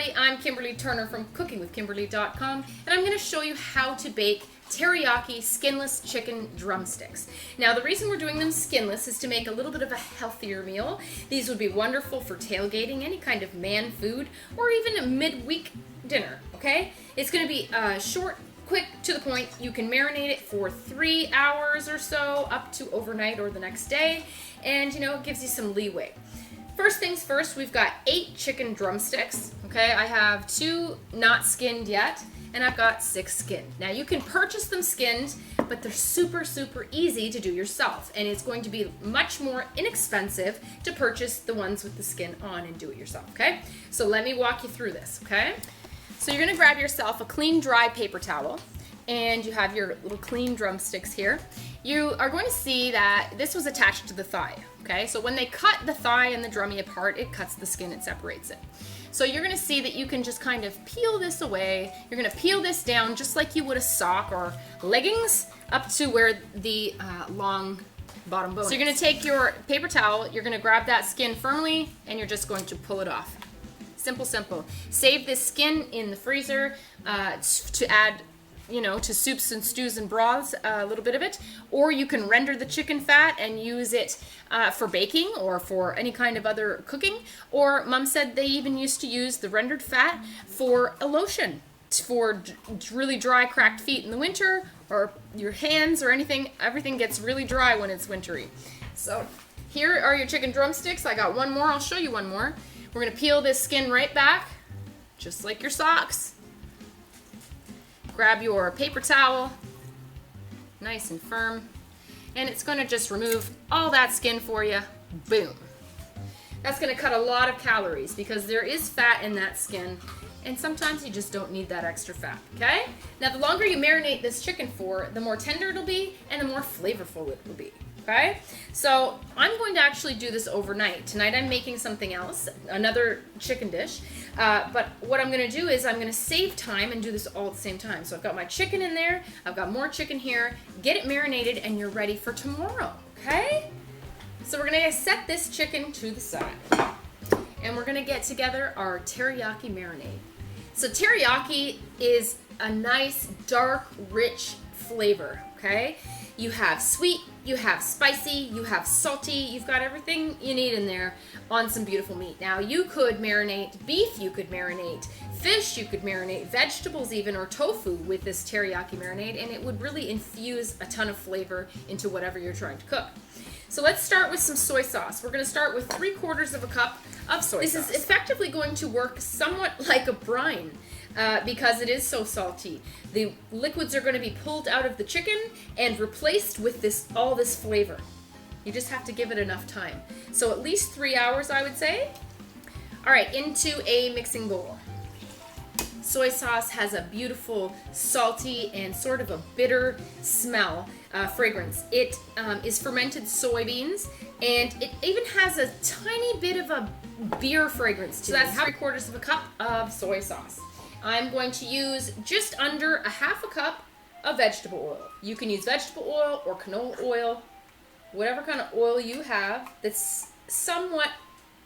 everybody, I'm Kimberly Turner from cookingwithkimberly.com, and I'm going to show you how to bake teriyaki skinless chicken drumsticks. Now the reason we're doing them skinless is to make a little bit of a healthier meal. These would be wonderful for tailgating, any kind of man food, or even a midweek dinner, okay? It's going to be short, quick, to the point. You can marinate it for 3 hours or so, up to overnight or the next day, and you know, it gives you some leeway. First things first, we've got 8 chicken drumsticks, okay? I have 2 not skinned yet, and I've got 6 skinned. Now you can purchase them skinned, but they're super easy to do yourself, and it's going to be much more inexpensive to purchase the ones with the skin on and do it yourself, okay? So let me walk you through this, okay? So you're gonna grab yourself a clean, dry paper towel, and you have your little clean drumsticks here. You are going to see that this was attached to the thigh, okay? So when they cut the thigh and the drummy apart, it cuts the skin, it separates it. So you're gonna see that you can just kind of peel this away. You're gonna peel this down just like you would a sock or leggings up to where the long bottom bone is. So you're gonna take your paper towel, you're gonna grab that skin firmly, and you're just going to pull it off. Simple. Save this skin in the freezer to add, you know, to soups and stews and broths, a little bit of it, or you can render the chicken fat and use it for baking or for any kind of other cooking. Or Mom said they even used to use the rendered fat for a lotion for really dry, cracked feet in the winter, or your hands or anything. Everything gets really dry when it's wintry. So here are your chicken drumsticks. I got one more. I'll show you one more. We're gonna peel this skin right back, just like your socks. Grab your paper towel, nice and firm, and it's gonna just remove all that skin for you. Boom. That's gonna cut a lot of calories because there is fat in that skin, and sometimes you just don't need that extra fat, okay? Now the longer you marinate this chicken for, the more tender it'll be and the more flavorful it will be. Okay, so I'm going to actually do this overnight. Tonight I'm making something else, another chicken dish, but what I'm going to do is I'm going to save time and do this all at the same time. So I've got my chicken in there, I've got more chicken here, get it marinated, and you're ready for tomorrow, okay? So we're going to set this chicken to the side, and we're going to get together our teriyaki marinade. So teriyaki is a nice, dark, rich flavor, okay? You have sweet, you have spicy, you have salty, you've got everything you need in there on some beautiful meat. Now you could marinate beef, you could marinate fish, you could marinate vegetables even, or tofu with this teriyaki marinade, and it would really infuse a ton of flavor into whatever you're trying to cook. So let's start with some soy sauce. We're gonna start with 3/4 cup of soy sauce. This is effectively going to work somewhat like a brine because it is so salty. The liquids are gonna be pulled out of the chicken and replaced with all this flavor. You just have to give it enough time. So at least 3 hours, I would say. All right, into a mixing bowl. Soy sauce has a beautiful salty and sort of a bitter smell, fragrance. It is fermented soybeans, and it even has a tiny bit of a beer fragrance to it. So that's 3/4 cup of soy sauce. I'm going to use just under a 1/2 cup of vegetable oil. You can use vegetable oil or canola oil, whatever kind of oil you have that's somewhat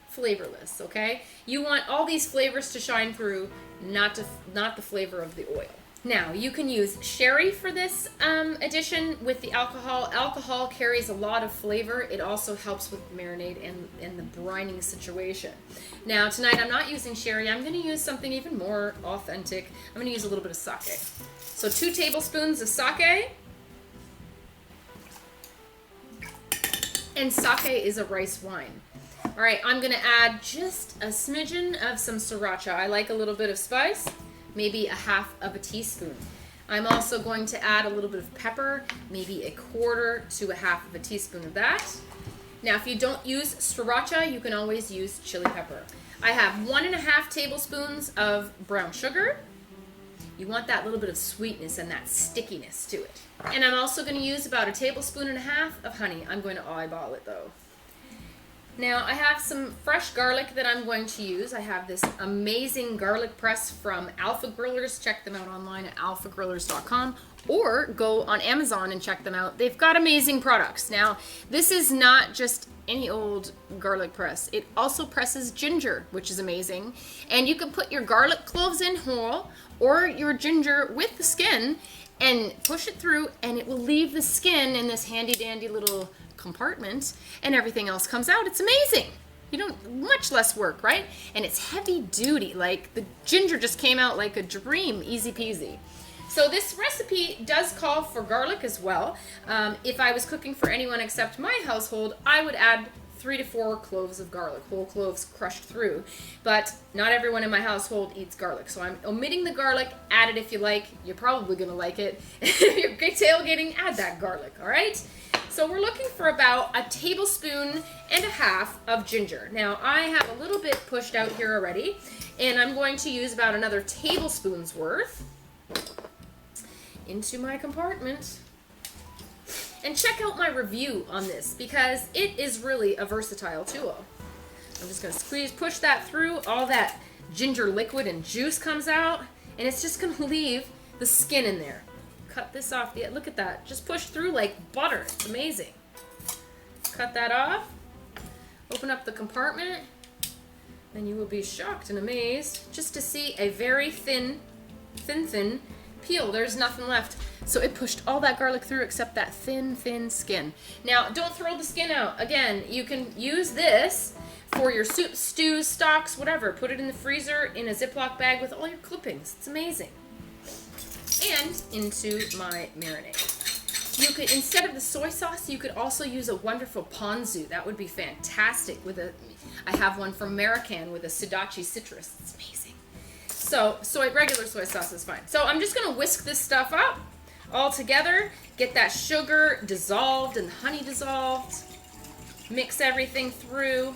flavorless, okay? You want all these flavors to shine through, not the flavor of the oil. Now, you can use sherry for this addition with the alcohol. Alcohol carries a lot of flavor. It also helps with the marinade and the brining situation. Now, tonight I'm not using sherry. I'm going to use something even more authentic. I'm going to use a little bit of sake. So 2 tablespoons of sake. And sake is a rice wine. All right, I'm going to add just a smidgen of some sriracha. I like a little bit of spice. Maybe a 1/2 teaspoon. I'm also going to add a little bit of pepper, maybe 1/4 to a 1/2 teaspoon of that. Now, if you don't use sriracha, you can always use chili pepper. I have 1½ tablespoons of brown sugar. You want that little bit of sweetness and that stickiness to it. And I'm also going to use about 1.5 tablespoons of honey. I'm going to eyeball it though. Now I have some fresh garlic that I'm going to use. I have this amazing garlic press from Alpha Grillers. Check them out online at alphagrillers.com or go on Amazon and check them out. They've got amazing products. Now, this is not just any old garlic press. It also presses ginger, which is amazing. And you can put your garlic cloves in whole or your ginger with the skin and push it through, and it will leave the skin in this handy dandy little compartment, and everything else comes out. It's amazing. You don't, much less work, right? And it's heavy duty. Like the ginger just came out like a dream, easy peasy. So this recipe does call for garlic as well. If I was cooking for anyone except my household, I would add 3 to 4 cloves of garlic, whole cloves crushed through. But not everyone in my household eats garlic, so I'm omitting the garlic. Add it if you like. You're probably gonna like it. If you're tailgating, add that garlic, all right? So we're looking for about 1.5 tablespoons of ginger. Now I have a little bit pushed out here already, and I'm going to use about another tablespoon's worth into my compartment. And check out my review on this because it is really a versatile tool. I'm just going to squeeze, push that through, all that ginger liquid and juice comes out, and it's just going to leave the skin in there. Cut this off. Yeah, look at that. Just push through like butter. It's amazing. Cut that off. Open up the compartment, and you will be shocked and amazed just to see a very thin peel. There's nothing left. So it pushed all that garlic through except that thin skin. Now, don't throw the skin out. Again, you can use this for your soup, stews, stocks, whatever. Put it in the freezer in a Ziploc bag with all your clippings. It's amazing. And into my marinade. You could, instead of the soy sauce, you could also use a wonderful ponzu. That would be fantastic. I have one from Marinating with a sudachi citrus. It's amazing. So regular soy sauce is fine. So I'm just gonna whisk this stuff up all together, get that sugar dissolved and the honey dissolved, mix everything through,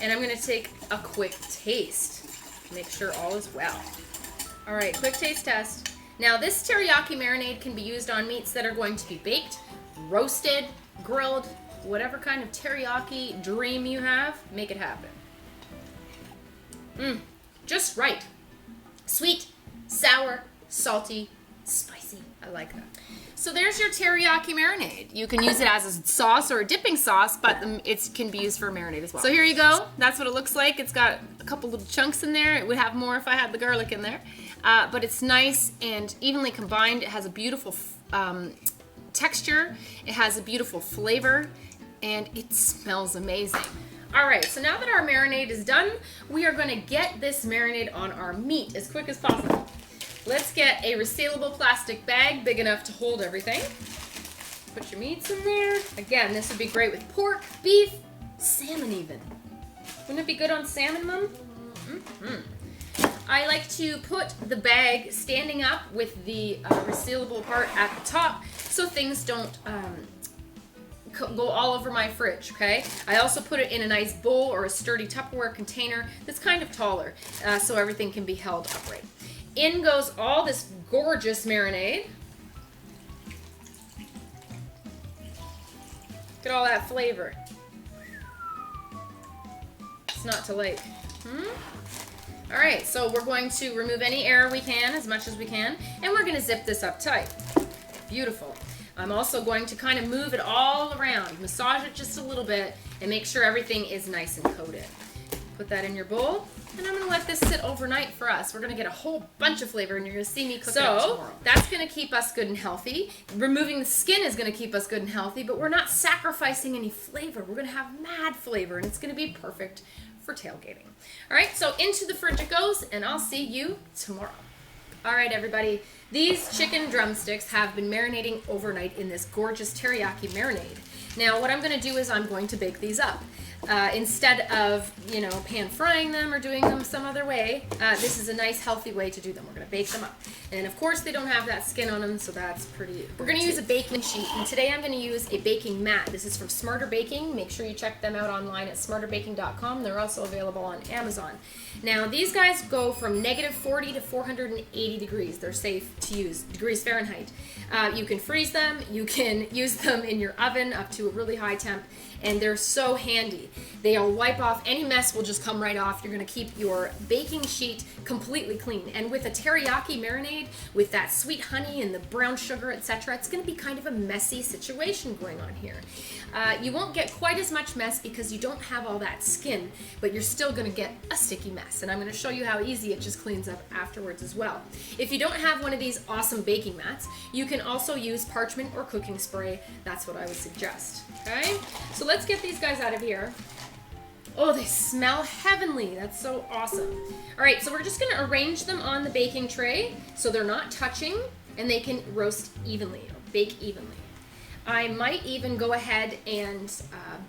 and I'm gonna take a quick taste. Make sure all is well. All right, quick taste test. Now this teriyaki marinade can be used on meats that are going to be baked, roasted, grilled, whatever kind of teriyaki dream you have, make it happen. Just right. Sweet, sour, salty, spicy. I like that. So there's your teriyaki marinade. You can use it as a sauce or a dipping sauce, but it can be used for a marinade as well. So here you go. That's what it looks like. It's got a couple little chunks in there. It would have more if I had the garlic in there. But it's nice and evenly combined. It has a beautiful texture. It has a beautiful flavor, and it smells amazing. All right, so now that our marinade is done, we are gonna get this marinade on our meat as quick as possible. Let's get a resealable plastic bag big enough to hold everything. Put your meats in there. Again, this would be great with pork, beef, salmon even. Wouldn't it be good on salmon, Mom? I like to put the bag standing up with the resealable part at the top so things don't go all over my fridge, okay? I also put it in a nice bowl or a sturdy Tupperware container that's kind of taller so everything can be held upright. In goes all this gorgeous marinade. Look at all that flavor. It's not to like. All right, so we're going to remove any air we can, as much as we can, and we're gonna zip this up tight. Beautiful. I'm also going to kind of move it all around, massage it just a little bit, and make sure everything is nice and coated. Put that in your bowl, and I'm gonna let this sit overnight for us. We're gonna get a whole bunch of flavor, and you're gonna see me cook it up tomorrow. That's gonna keep us good and healthy. Removing the skin is gonna keep us good and healthy, but we're not sacrificing any flavor. We're gonna have mad flavor, and it's gonna be perfect for tailgating. All right, so into the fridge it goes, and I'll see you tomorrow. All right, everybody. These chicken drumsticks have been marinating overnight in this gorgeous teriyaki marinade. Now, what I'm going to do is I'm going to bake these up. Instead of, pan frying them or doing them some other way, this is a nice healthy way to do them. We're going to bake them up. And of course they don't have that skin on them, so that's pretty. We're going to use a baking sheet, and today I'm going to use a baking mat. This is from SmarterBaking. Make sure you check them out online at smarterbaking.com. They're also available on Amazon. Now these guys go from -40 to 480 degrees. They're safe to use, degrees Fahrenheit. You can freeze them, you can use them in your oven up to a really high temp, and they're so handy. They'll wipe off, any mess will just come right off. You're gonna keep your baking sheet completely clean. And with a teriyaki marinade, with that sweet honey and the brown sugar, etc., it's gonna be kind of a messy situation going on here. You won't get quite as much mess because you don't have all that skin, but you're still gonna get a sticky mess. And I'm gonna show you how easy it just cleans up afterwards as well. If you don't have one of these awesome baking mats, you can also use parchment or cooking spray. That's what I would suggest, okay? So let's get these guys out of here. Oh, they smell heavenly. That's so awesome. All right, so we're just gonna arrange them on the baking tray so they're not touching and they can roast evenly or bake evenly. I might even go ahead and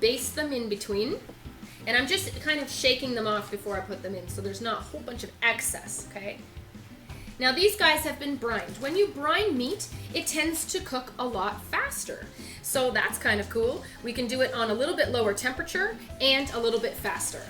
baste them in between. And I'm just kind of shaking them off before I put them in so there's not a whole bunch of excess, okay? Now these guys have been brined. When you brine meat, it tends to cook a lot faster. So that's kind of cool. We can do it on a little bit lower temperature and a little bit faster.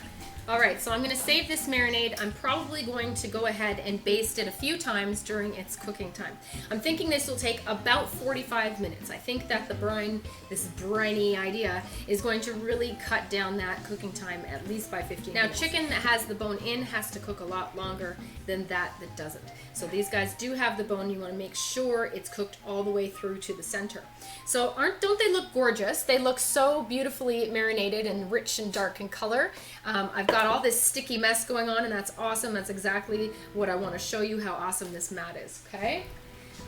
All right, so I'm gonna save this marinade. I'm probably going to go ahead and baste it a few times during its cooking time. I'm thinking this will take about 45 minutes. I think that the brine, this briny idea, is going to really cut down that cooking time at least by 15 minutes. Now, chicken that has the bone in has to cook a lot longer than that doesn't. So these guys do have the bone. You wanna make sure it's cooked all the way through to the center. So don't they look gorgeous? They look so beautifully marinated and rich and dark in color. I've got all this sticky mess going on and that's awesome. That's exactly what I want to show you how awesome this mat is, okay?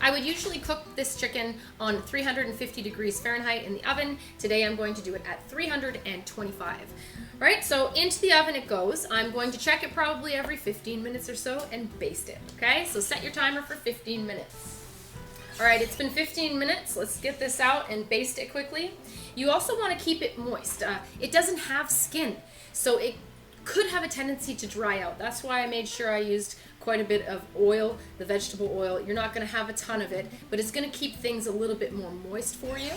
I would usually cook this chicken on 350 degrees Fahrenheit in the oven. Today I'm going to do it at 325. All right, so into the oven it goes. I'm going to check it probably every 15 minutes or so and baste it, okay? So set your timer for 15 minutes. All right, it's been 15 minutes. Let's get this out and baste it quickly. You also want to keep it moist. It doesn't have skin, so it could have a tendency to dry out. That's why I made sure I used quite a bit of oil, the vegetable oil. You're not going to have a ton of it, but it's going to keep things a little bit more moist for you.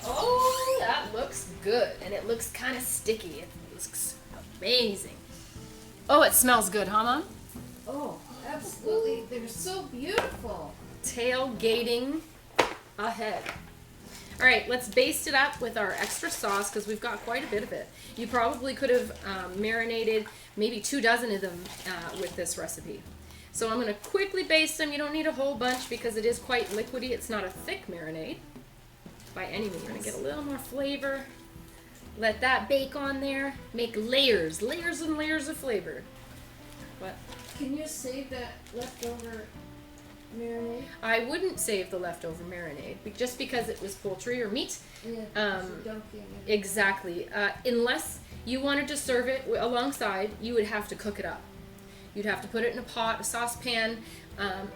Oh, that looks good, and it looks kind of sticky. It looks amazing. Oh, it smells good, huh, Mom? Oh, absolutely. They're so beautiful. Tailgating ahead. All right, let's baste it up with our extra sauce because we've got quite a bit of it. You probably could have marinated maybe 2 dozen of them with this recipe. So I'm going to quickly baste them. You don't need a whole bunch because it is quite liquidy. It's not a thick marinade by any means. You're going to get a little more flavor. Let that bake on there. Make layers, layers and layers of flavor. What? Can you save that leftover marinade? I wouldn't save the leftover marinade just because it was poultry or meat. Yeah, Exactly. Unless you wanted to serve it alongside, you would have to cook it up. You'd have to put it in a pot, a saucepan,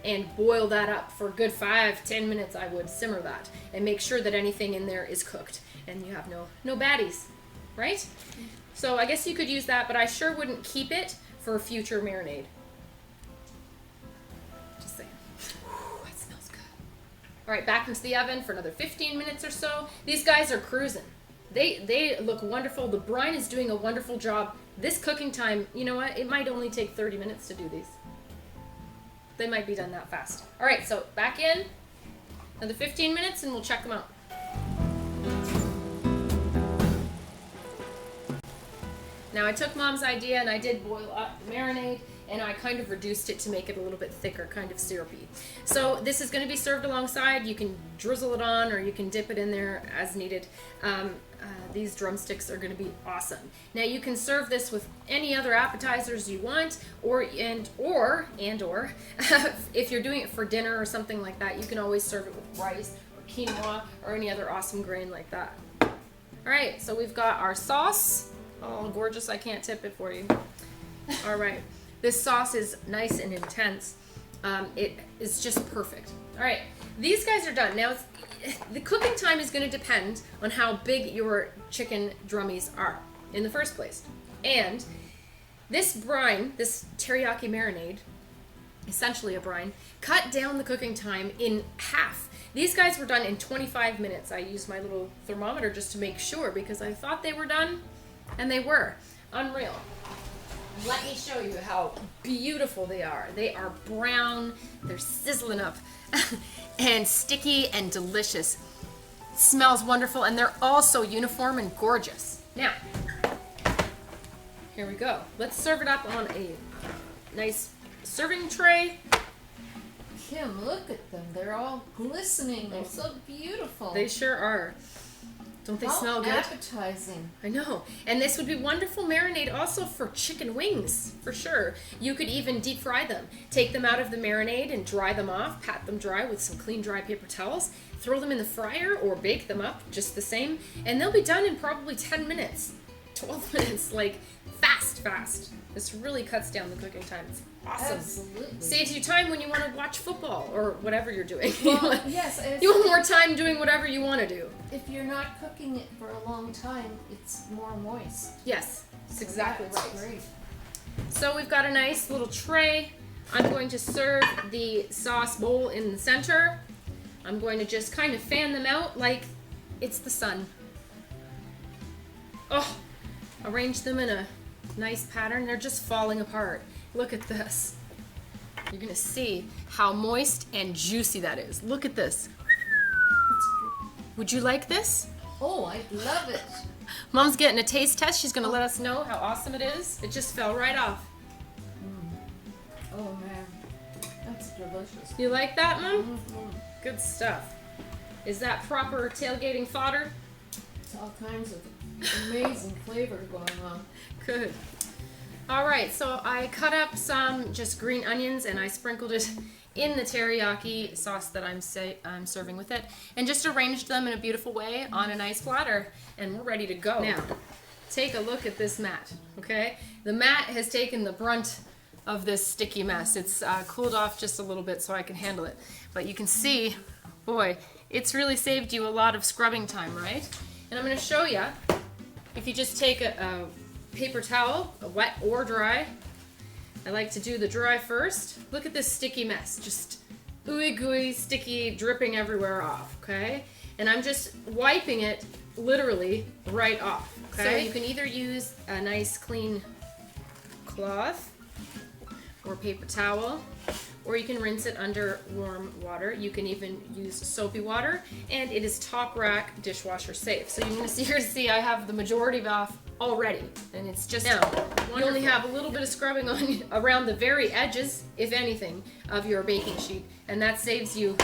and boil that up for a good 5-10 minutes. I would simmer that and make sure that anything in there is cooked and you have no baddies, right? So I guess you could use that, but I sure wouldn't keep it for a future marinade. Just saying. Whew, that smells good. All right, back into the oven for another 15 minutes or so. These guys are cruising. They look wonderful. The brine is doing a wonderful job. This cooking time, you know what? It might only take 30 minutes to do these. They might be done that fast. All right, so back in. Another 15 minutes and we'll check them out. Now I took Mom's idea and I did boil up the marinade and I kind of reduced it to make it a little bit thicker, kind of syrupy. So this is going to be served alongside. You can drizzle it on or you can dip it in there as needed. These drumsticks are going to be awesome. Now you can serve this with any other appetizers you want, or if you're doing it for dinner or something like that, you can always serve it with rice or quinoa or any other awesome grain like that. All right, so we've got our sauce. Oh, gorgeous, I can't tip it for you. All right, this sauce is nice and intense. It is just perfect. All right, these guys are done. Now, the cooking time is going to depend on how big your chicken drummies are in the first place. And this brine, this teriyaki marinade, essentially a brine, cut down the cooking time in half. These guys were done in 25 minutes. I used my little thermometer just to make sure because I thought they were done, and they were. Unreal. Let me show you how beautiful they are. They are brown, they're sizzling up, and sticky and delicious. It smells wonderful, and they're all so uniform and gorgeous. Now, here we go. Let's serve it up on a nice serving tray. Kim, look at them. They're all glistening. They're so beautiful. They sure are. Don't they smell good? Appetizing. I know. And this would be wonderful marinade also for chicken wings, for sure. You could even deep fry them. Take them out of the marinade and dry them off, pat them dry with some clean dry paper towels, throw them in the fryer or bake them up just the same, and they'll be done in probably 10 minutes, 12 minutes, like fast. This really cuts down the cooking time. It's awesome. Absolutely. Saves you time when you want to watch football or whatever you're doing. Well, yes. You want more time doing whatever you want to do. If you're not cooking it for a long time, it's more moist. Yes, that's exactly That's right. great. So we've got a nice little tray. I'm going to serve the sauce bowl in the center. I'm going to just kind of fan them out like it's the sun. Oh, arrange them in a nice pattern. They're just falling apart. Look at this. You're gonna see how moist and juicy that is. Look at this. Would you like this? Oh, I love it. Mom's getting a taste test. She's gonna let us know how awesome it is. It just fell right off. Oh man, that's delicious. You like that, Mom? Mm-hmm. Good stuff. Is that proper tailgating fodder? It's all kinds of amazing flavor going on. Good. All right, so I cut up some just green onions and I sprinkled it in the teriyaki sauce that I'm serving with it, and just arranged them in a beautiful way on a nice platter, and we're ready to go. Now, take a look at this mat, okay? The mat has taken the brunt of this sticky mess. It's cooled off just a little bit so I can handle it, but you can see, boy, it's really saved you a lot of scrubbing time, right? And I'm going to show you, if you just take a paper towel, wet or dry. I like to do the dry first. Look at this sticky mess, just ooey gooey, sticky, dripping everywhere off, okay? And I'm just wiping it literally right off, okay? So you can either use a nice clean cloth or paper towel, or you can rinse it under warm water. You can even use soapy water, and it is top rack dishwasher safe. So you're gonna see I have the majority of off already, and it's just now. You only have a little bit of scrubbing on around the very edges, if anything, of your baking sheet, and that saves you.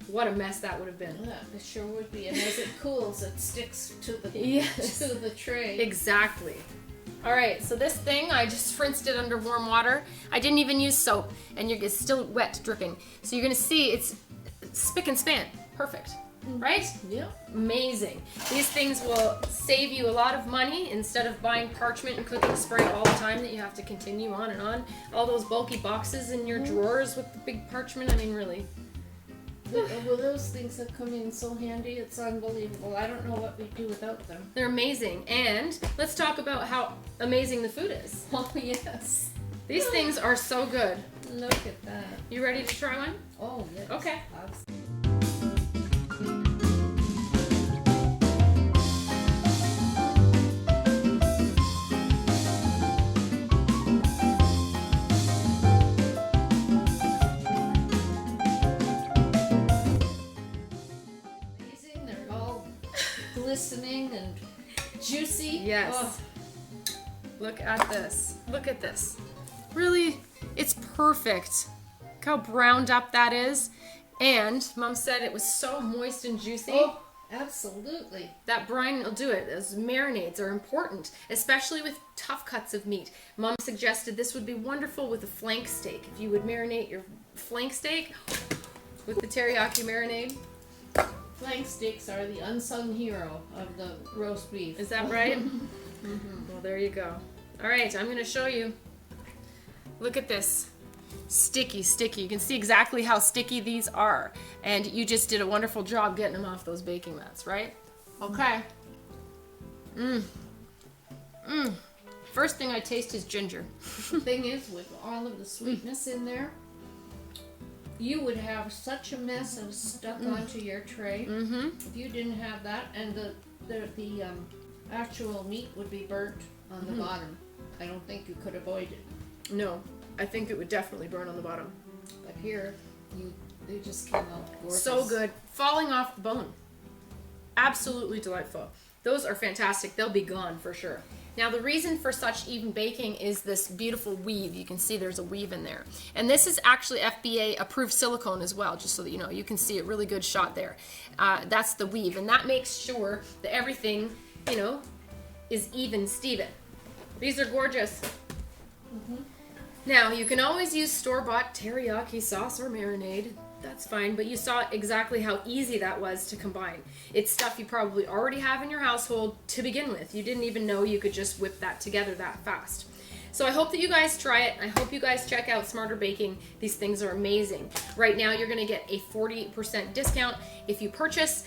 What a mess that would have been. Yeah, it sure would be. And as it cools, it sticks to the to the tray. Exactly. All right, so this thing, I just rinsed it under warm water. I didn't even use soap, and it's still wet, dripping. So you're gonna see it's spick and span, perfect, right? Yep. Amazing. These things will save you a lot of money instead of buying parchment and cooking spray all the time that you have to continue on and on. All those bulky boxes in your drawers with the big parchment, I mean, really. Well, those things have come in so handy, it's unbelievable. I don't know what we'd do without them. They're amazing. And let's talk about how amazing the food is. Oh, yes. These things are so good. Look at that. You ready to try one? Oh, yes. Okay. Amazing. They're all glistening and juicy. Yes. Oh. Look at this. Look at this. Really, it's perfect. Look how browned up that is. And Mom said it was so moist and juicy. Oh, absolutely. That brine will do it. Those marinades are important, especially with tough cuts of meat. Mom suggested this would be wonderful with a flank steak. If you would marinate your flank steak with the teriyaki marinade. Flank steaks are the unsung hero of the roast beef. Is that right? Well, there you go. All right, I'm going to show you. Look at this. Sticky, sticky. You can see exactly how sticky these are. And you just did a wonderful job getting them off those baking mats, right? Okay. First thing I taste is ginger. The thing is, with all of the sweetness in there, you would have such a mess of stuck onto your tray if you didn't have that, and the actual meat would be burnt on the bottom. I don't think you could avoid it. No, I think it would definitely burn on the bottom. But here, they just came out gorgeous. So good. Falling off the bone. Absolutely delightful. Those are fantastic. They'll be gone for sure. Now the reason for such even baking is this beautiful weave. You can see there's a weave in there. And this is actually FBA approved silicone as well, just so that you know. You can see a really good shot there. That's the weave, and that makes sure that everything, you know, is even Steven. These are gorgeous. Now, you can always use store-bought teriyaki sauce or marinade. That's fine, but you saw exactly how easy that was to combine. It's stuff you probably already have in your household to begin with. You didn't even know you could just whip that together that fast. So I hope that you guys try it. I hope you guys check out SmarterBaking. These things are amazing. Right now, you're going to get a 40% discount if you purchase,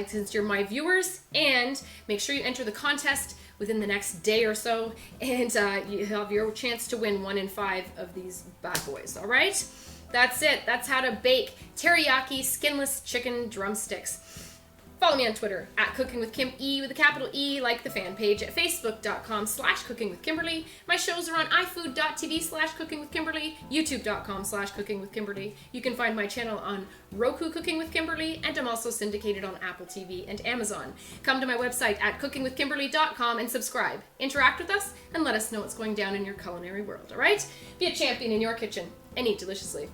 since you're my viewers, and make sure you enter the contest within the next day or so, and you have your chance to win 1 in 5 of these bad boys. All right? That's it. That's how to bake teriyaki skinless chicken drumsticks. Follow me on Twitter at Cooking with Kim E with a capital E. Like the fan page at facebook.com/cookingwithkimberly. My shows are on ifood.tv/cookingwithkimberly, youtube.com/cookingwithkimberly. You can find my channel on Roku Cooking with Kimberly, and I'm also syndicated on Apple TV and Amazon. Come to my website at cookingwithkimberly.com and subscribe. Interact with us and let us know what's going down in your culinary world, all right? Be a champion in your kitchen and eat deliciously.